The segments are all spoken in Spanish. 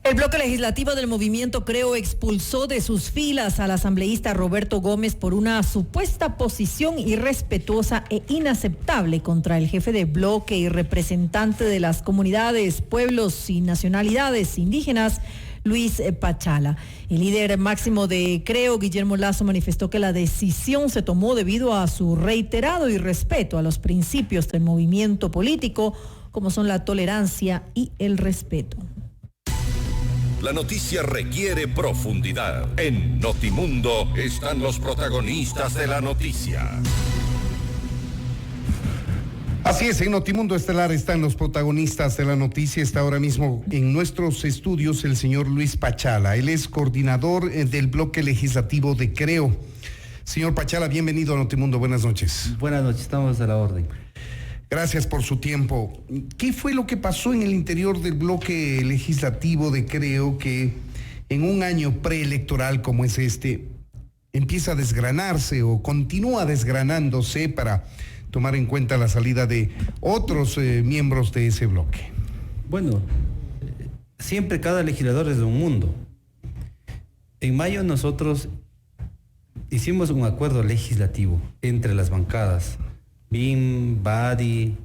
El bloque legislativo del movimiento Creo expulsó de sus filas al asambleísta Roberto Gómez por una supuesta posición irrespetuosa e inaceptable contra el jefe de bloque y representante de las comunidades, pueblos y nacionalidades indígenas, Luis Pachala. El líder máximo de Creo, Guillermo Lazo, manifestó que la decisión se tomó debido a su reiterado irrespeto a los principios del movimiento político, como son la tolerancia y el respeto. La noticia requiere profundidad. En Notimundo están los protagonistas de la noticia. Así es, en Notimundo Estelar están los protagonistas de la noticia. Está ahora mismo en nuestros estudios el señor Luis Pachala. Él es coordinador del bloque legislativo de Creo. Señor Pachala, bienvenido a Notimundo. Buenas noches. Buenas noches, estamos a la orden. Gracias por su tiempo. ¿Qué fue lo que pasó en el interior del bloque legislativo de Creo que en un año preelectoral como es este empieza a desgranarse o continúa desgranándose para tomar en cuenta la salida de otros miembros de ese bloque? Bueno, siempre cada legislador es de un mundo. En mayo nosotros hicimos un acuerdo legislativo entre las bancadas, BIM, BADI,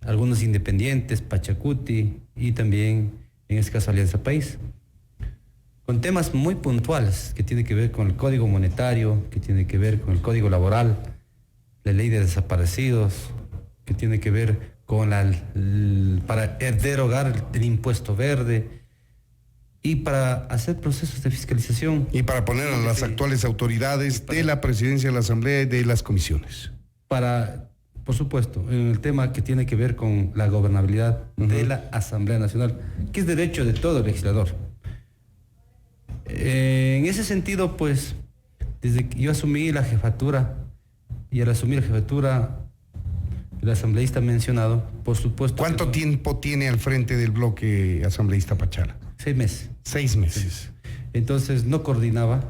algunos independientes, Pachacuti y también, en este caso, Alianza País, con temas muy puntuales que tienen que ver con el código monetario, que tiene que ver con el código laboral, la ley de desaparecidos, que tiene que ver con para derogar el impuesto verde y para hacer procesos de fiscalización. Y para poner a las actuales autoridades de la presidencia de la Asamblea y de las comisiones. Por supuesto, en el tema que tiene que ver con la gobernabilidad de la Asamblea Nacional, que es derecho de todo legislador. En ese sentido, pues, desde que yo asumí la jefatura, y al asumir la jefatura, el asambleísta mencionado, por supuesto... ¿Cuánto tiempo tiene al frente del bloque asambleísta Pachala? 6 meses. 6 meses. Entonces no coordinaba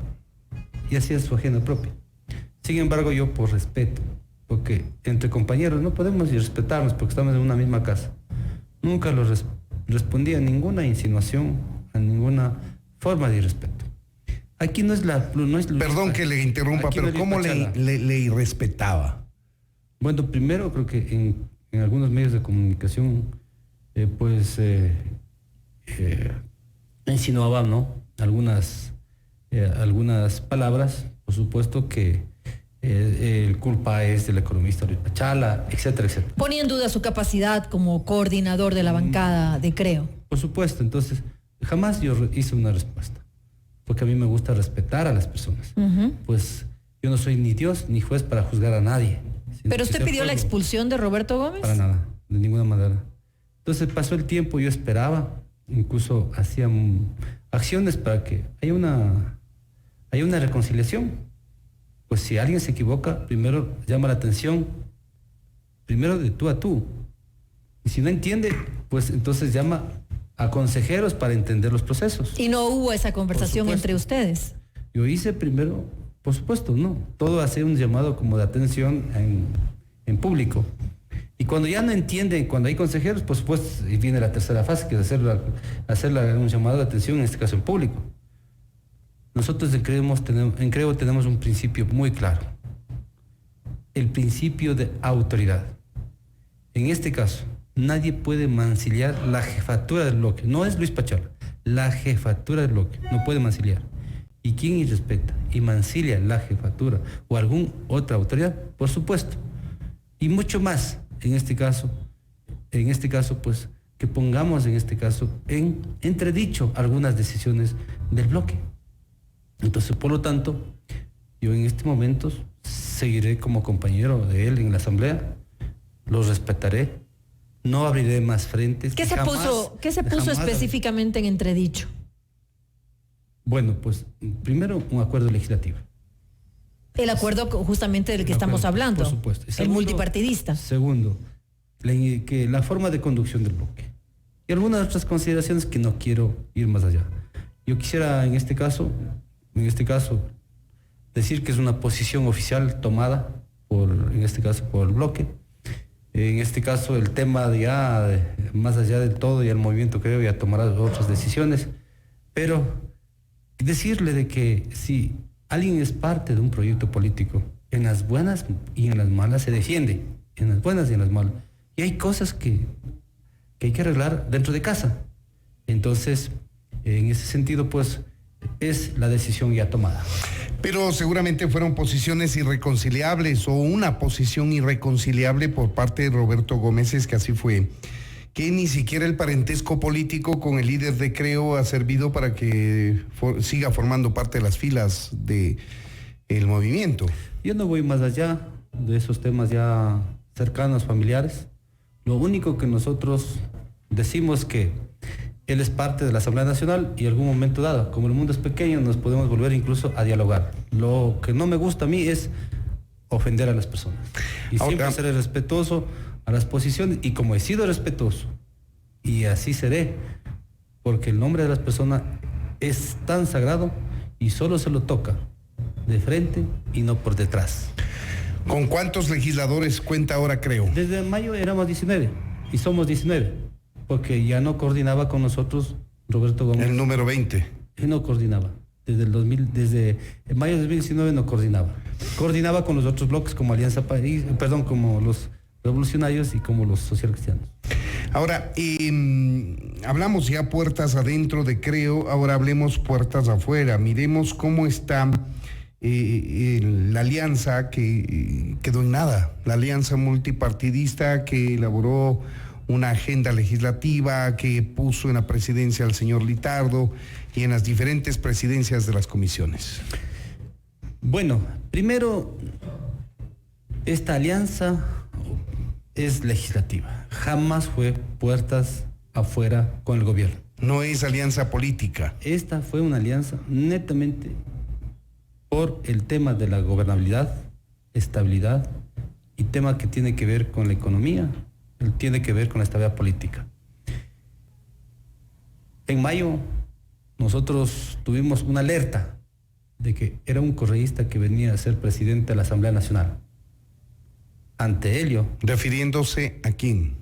y hacía su agenda propia. Sin embargo, yo por respeto, porque entre compañeros no podemos irrespetarnos porque estamos en una misma casa, nunca respondí a ninguna insinuación, a ninguna forma de irrespeto. Aquí no es Perdón que le interrumpa, pero ¿cómo le irrespetaba? Bueno, primero creo que en algunos medios de comunicación insinuaba, ¿no? Algunas palabras, por supuesto que el culpa es del economista Luis Pachala, etcétera, etcétera. Ponía en duda su capacidad como coordinador de la bancada de Creo. Por supuesto, entonces jamás yo hice una respuesta, porque a mí me gusta respetar a las personas. Pues yo no soy ni Dios ni juez para juzgar a nadie. ¿Pero usted pidió la expulsión de Roberto Gómez? Para nada, de ninguna manera. Entonces pasó el tiempo, yo esperaba, incluso hacía acciones para que haya una reconciliación. Pues si alguien se equivoca, primero llama la atención, primero de tú a tú. Y si no entiende, pues entonces llama a consejeros para entender los procesos. ¿Y no hubo esa conversación entre ustedes? Yo hice primero, por supuesto, no. Todo hace un llamado como de atención en público. Y cuando ya no entienden, cuando hay consejeros, por supuesto, y viene la tercera fase, que es hacerle un llamado de atención, en este caso en público. Nosotros en Creo tenemos un principio muy claro. El principio de autoridad. En este caso, nadie puede mancillar la jefatura del bloque. No es Luis Pachala, la jefatura del bloque. No puede mancillar. ¿Y quién irrespeta y mancilla la jefatura o alguna otra autoridad? Por supuesto. Y mucho más, en este caso, pues, que pongamos en este caso en entredicho algunas decisiones del bloque. Entonces, por lo tanto, yo en este momento seguiré como compañero de él en la asamblea, lo respetaré, no abriré más frentes. ¿Qué se puso específicamente en entredicho? Bueno, pues primero un acuerdo legislativo. El acuerdo justamente del que estamos hablando. Por supuesto. El multipartidista. Segundo, la forma de conducción del bloque. Y algunas otras consideraciones que no quiero ir más allá. Yo quisiera en este caso, decir que es una posición oficial tomada por el bloque. En este caso, el tema más allá del todo y el movimiento Creo ya tomará otras decisiones, Pero decirle de que si alguien es parte de un proyecto político, en las buenas y en las malas se defiende, en las buenas y en las malas. Y hay cosas que hay que arreglar dentro de casa. Entonces, en ese sentido, pues, es la decisión ya tomada. Pero seguramente fueron posiciones irreconciliables o una posición irreconciliable por parte de Roberto Gómez, es que así fue, que ni siquiera el parentesco político con el líder de Creo ha servido para que siga formando parte de las filas del movimiento. Yo no voy más allá de esos temas ya cercanos, familiares. Lo único que nosotros decimos que él es parte de la Asamblea Nacional y en algún momento dado, como el mundo es pequeño, nos podemos volver incluso a dialogar. Lo que no me gusta a mí es ofender a las personas. Y siempre seré respetuoso a las posiciones, y como he sido respetuoso, y así seré, porque el nombre de las personas es tan sagrado y solo se lo toca de frente y no por detrás. ¿Con cuántos legisladores cuenta ahora Creo? Desde mayo éramos 19 y somos 19, porque ya no coordinaba con nosotros Roberto Gómez. El número 20. Él no coordinaba. Desde mayo de 2019 no coordinaba. Coordinaba con los otros bloques como Alianza País, como los revolucionarios y como los socialcristianos. Ahora, hablamos ya puertas adentro de Creo, ahora hablemos puertas afuera. Miremos cómo está la alianza que quedó en nada, la alianza multipartidista que elaboró una agenda legislativa, que puso en la presidencia al señor Litardo y en las diferentes presidencias de las comisiones. Bueno, primero, esta alianza es legislativa, jamás fue puertas afuera con el gobierno. No es alianza política. Esta fue una alianza netamente por el tema de la gobernabilidad, estabilidad y tema que tiene que ver con la economía, tiene que ver con la estabilidad política. En mayo nosotros tuvimos una alerta de que era un correísta que venía a ser presidente de la Asamblea Nacional. Ante ello... ¿Refiriéndose a quién?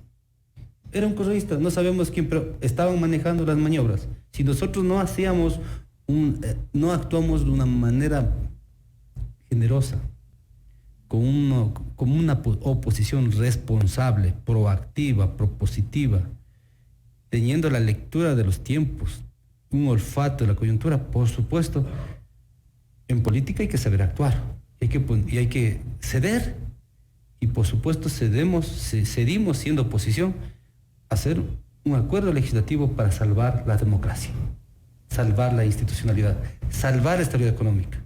Era un correísta, no sabemos quién, pero estaban manejando las maniobras. Si nosotros no hacíamos no actuamos de una manera generosa, como una oposición responsable, proactiva, propositiva, teniendo la lectura de los tiempos, un olfato de la coyuntura, por supuesto, en política hay que saber actuar, y hay que ceder, y por supuesto cedimos siendo oposición a hacer un acuerdo legislativo para salvar la democracia, salvar la institucionalidad, salvar la estabilidad económica.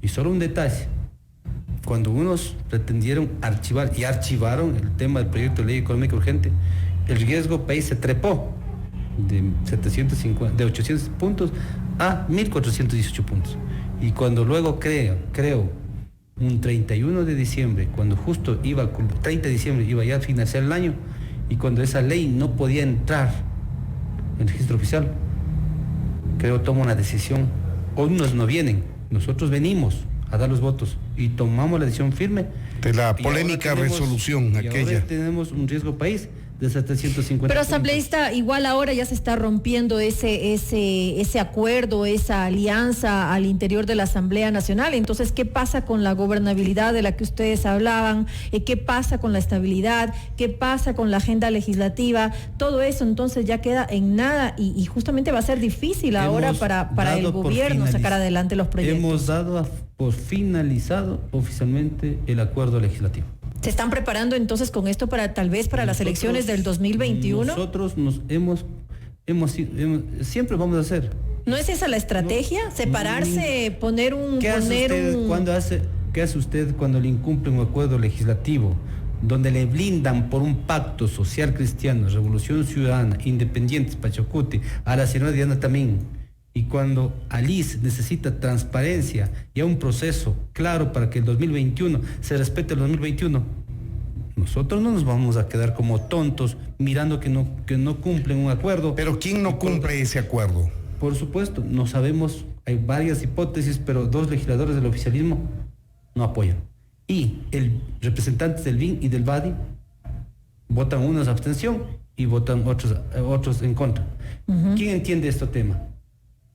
Y solo un detalle: cuando unos pretendieron archivar y archivaron el tema del proyecto de ley económica urgente, el riesgo país se trepó de 800 puntos a 1.418 puntos. Y cuando luego creo, un 31 de diciembre, cuando justo 30 de diciembre iba ya a finalizar el año, y cuando esa ley no podía entrar en el registro oficial, Creo toma una decisión. Hoy no vienen, nosotros venimos a dar los votos y tomamos la decisión firme de la polémica resolución aquella. Ahora tenemos un riesgo país de 750. Pero asambleísta, igual ahora ya se está rompiendo ese acuerdo, esa alianza al interior de la Asamblea Nacional. Entonces, ¿qué pasa con la gobernabilidad de la que ustedes hablaban? ¿Qué pasa con la estabilidad? ¿Qué pasa con la agenda legislativa? Todo eso entonces ya queda en nada y justamente va a ser difícil ahora para el gobierno sacar adelante los proyectos. Hemos dado por finalizado oficialmente el acuerdo legislativo. ¿Se están preparando entonces con esto para tal vez para las elecciones del 2021? Nosotros siempre vamos a hacer. ¿No es esa la estrategia? ¿Separarse, poner un... ¿Qué hace usted cuando le incumple un acuerdo legislativo donde le blindan por un pacto social cristiano, Revolución Ciudadana, Independientes, Pachacuti, a la señora Diana también? Y cuando Alice necesita transparencia y a un proceso claro para que el 2021 se respete el 2021, nosotros no nos vamos a quedar como tontos mirando que no cumplen un acuerdo. ¿Pero quién no cumple ese acuerdo? Por supuesto, no sabemos, hay varias hipótesis, pero 2 legisladores del oficialismo no apoyan. Y el representantes del BIN y del BADI votan unos abstención y votan otros en contra. Uh-huh. ¿Quién entiende este tema?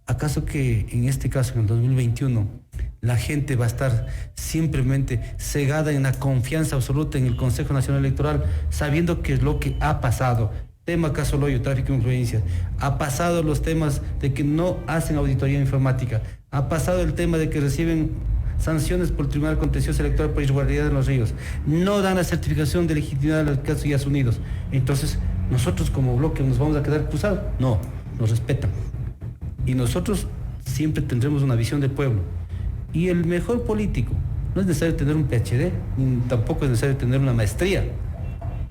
¿Acaso que en este caso, en el 2021, la gente va a estar simplemente cegada en la confianza absoluta en el Consejo Nacional Electoral, sabiendo que es lo que ha pasado? Tema Caso Loyo, tráfico de influencias. Ha pasado los temas de que no hacen auditoría informática. Ha pasado el tema de que reciben sanciones por el Tribunal Contencioso Electoral por irregularidad en los ríos. No dan la certificación de legitimidad de los casos ya unidos. Entonces, nosotros como bloque nos vamos a quedar cruzados. No, nos respetan. Y nosotros siempre tendremos una visión del pueblo. Y el mejor político, no es necesario tener un PhD, ni tampoco es necesario tener una maestría.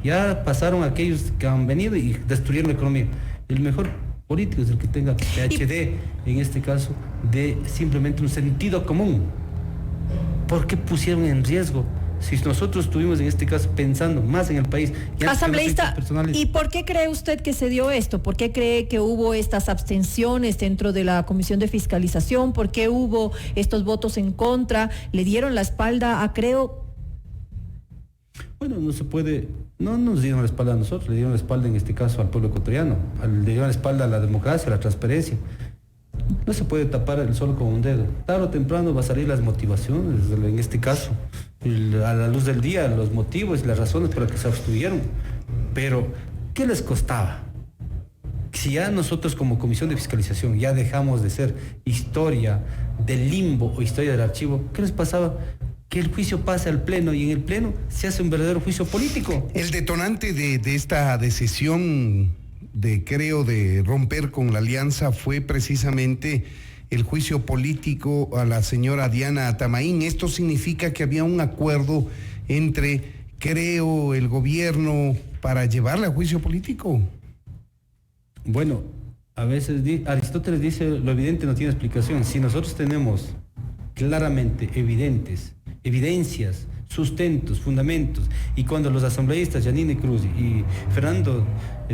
Ya pasaron aquellos que han venido y destruyeron la economía. El mejor político es el que tenga PhD, en este caso, de simplemente un sentido común. ¿Por qué pusieron en riesgo? Si nosotros estuvimos en este caso pensando más en el país. Asambleísta, ¿y por qué cree usted que se dio esto? ¿Por qué cree que hubo estas abstenciones dentro de la Comisión de Fiscalización? ¿Por qué hubo estos votos en contra? ¿Le dieron la espalda a Creo? Bueno, no se puede, no nos dieron la espalda a nosotros, le dieron la espalda en este caso al pueblo ecuatoriano, le dieron la espalda a la democracia, a la transparencia. No se puede tapar el sol con un dedo. Tarde o temprano va a salir las motivaciones, en este caso, a la luz del día, los motivos y las razones por las que se abstuvieron. Pero, ¿qué les costaba? Si ya nosotros como Comisión de Fiscalización ya dejamos de ser historia del limbo o historia del archivo, ¿qué les pasaba? Que el juicio pase al Pleno y en el Pleno se hace un verdadero juicio político. El detonante de esta decisión de Creo de romper con la alianza fue precisamente el juicio político a la señora Diana Tamaín. Esto significa que había un acuerdo entre Creo, el gobierno, para llevarla a juicio político. Bueno, a veces Aristóteles dice lo evidente no tiene explicación. Si nosotros tenemos claramente evidencias, sustentos, fundamentos, y cuando los asambleístas Yanine Cruz y Fernando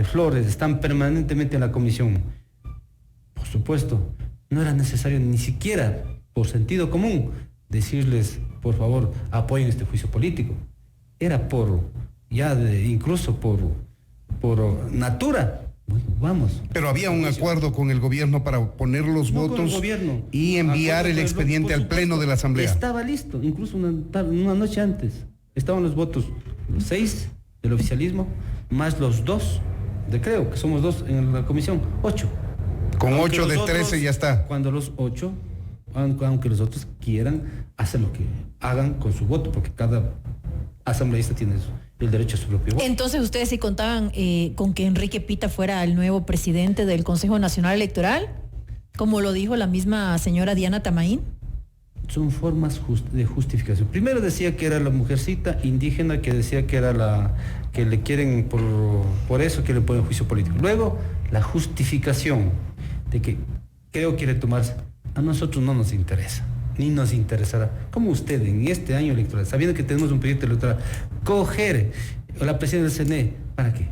Flores están permanentemente en la comisión, por supuesto, no era necesario ni siquiera por sentido común decirles, por favor, apoyen este juicio político. Era incluso por natura. Bueno, vamos. Pero había un acuerdo con el gobierno para poner los votos y enviar el expediente al Pleno de la Asamblea. Estaba listo, incluso una noche antes. Estaban los votos, los 6 del oficialismo, más los 2 de Creo, que somos 2 en la comisión, 8. Con 8 de 13 ya está. Cuando los 8, aunque los otros quieran, hacen lo que hagan con su voto, porque cada asambleísta tiene el derecho a su propio voto. Entonces, ¿ustedes sí contaban con que Enrique Pita fuera el nuevo presidente del Consejo Nacional Electoral? Como lo dijo la misma señora Diana Tamaín. Son formas de justificación. Primero decía que era la mujercita indígena, que decía que era que le quieren por eso que le ponen juicio político. Luego, la justificación de que Creo quiere tomarse. A nosotros no nos interesa, ni nos interesará. Como usted en este año electoral, sabiendo que tenemos un proyecto electoral, coger la presidencia del CNE, ¿para qué?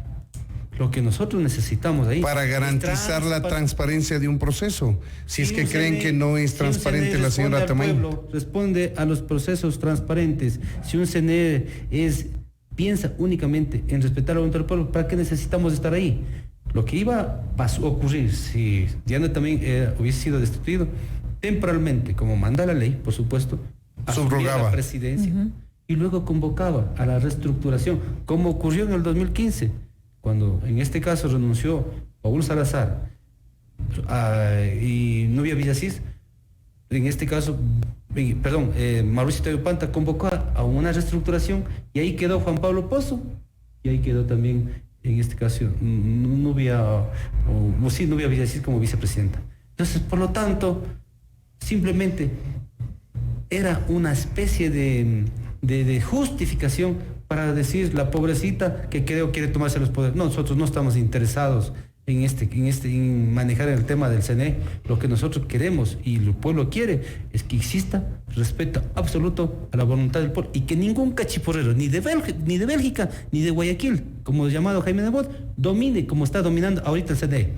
Lo que nosotros necesitamos ahí. Para garantizar la transparencia de un proceso. Si es que creen que no es transparente la señora Tamaín. Responde a los procesos transparentes. Si un CNE piensa únicamente en respetar la voluntad del pueblo, ¿para qué necesitamos estar ahí? Lo que iba a ocurrir si Diana también hubiese sido destituido temporalmente, como manda la ley, por supuesto, subrogaba la presidencia y luego convocaba a la reestructuración, como ocurrió en el 2015, cuando en este caso renunció Paul Salazar y Nubia Villasís, en este caso, Mauricio Tello Panta convocó a una reestructuración y ahí quedó Juan Pablo Pozo y ahí quedó también, en este caso, Nubia Villasís como vicepresidenta. Entonces, por lo tanto, simplemente era una especie de justificación para decir la pobrecita que Creo quiere tomarse los poderes. No, nosotros no estamos interesados en manejar el tema del CNE. Lo que nosotros queremos y el pueblo quiere es que exista respeto absoluto a la voluntad del pueblo y que ningún cachiporrero, ni de Bélgica, ni de Guayaquil, como llamado Jaime Nebot, domine como está dominando ahorita el CNE.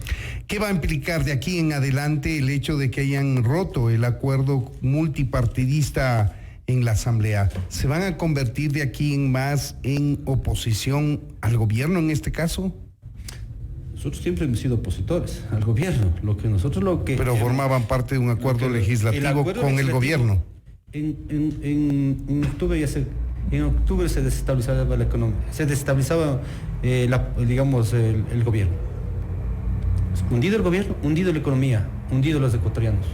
¿Qué va a implicar de aquí en adelante el hecho de que hayan roto el acuerdo multipartidista en la Asamblea? ¿Se van a convertir de aquí en más en oposición al gobierno en este caso? nosotros siempre hemos sido opositores al gobierno. Pero formaban parte de un acuerdo legislativo con el gobierno. En octubre se desestabilizaba la economía, se desestabilizaba el gobierno. Hundido el gobierno, hundido la economía, hundido los ecuatorianos.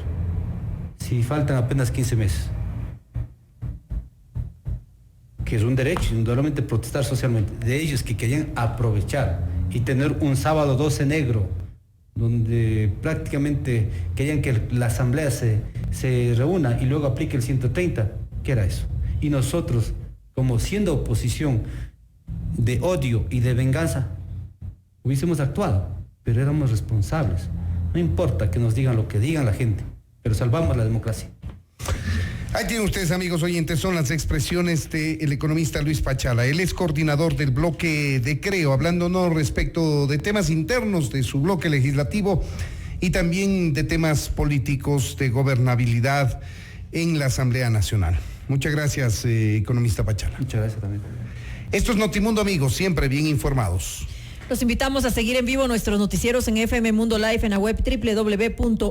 Si faltan apenas 15 meses. Que es un derecho, indudablemente, protestar socialmente. De ellos que querían aprovechar y tener un sábado 12 negro, donde prácticamente querían que la asamblea se reúna y luego aplique el 130. ¿Qué era eso? Y nosotros, como siendo oposición de odio y de venganza, hubiésemos actuado, pero éramos responsables. No importa que nos digan lo que digan la gente, pero salvamos la democracia. Ahí tienen ustedes, amigos oyentes, son las expresiones del economista Luis Pachala. Él es coordinador del bloque de Creo, hablándonos respecto de temas internos de su bloque legislativo y también de temas políticos de gobernabilidad en la Asamblea Nacional. Muchas gracias, economista Pachala. Muchas gracias también. Esto es Notimundo, amigos, siempre bien informados. Los invitamos a seguir en vivo nuestros noticieros en FM Mundo Live en la web www.fmmundo.com.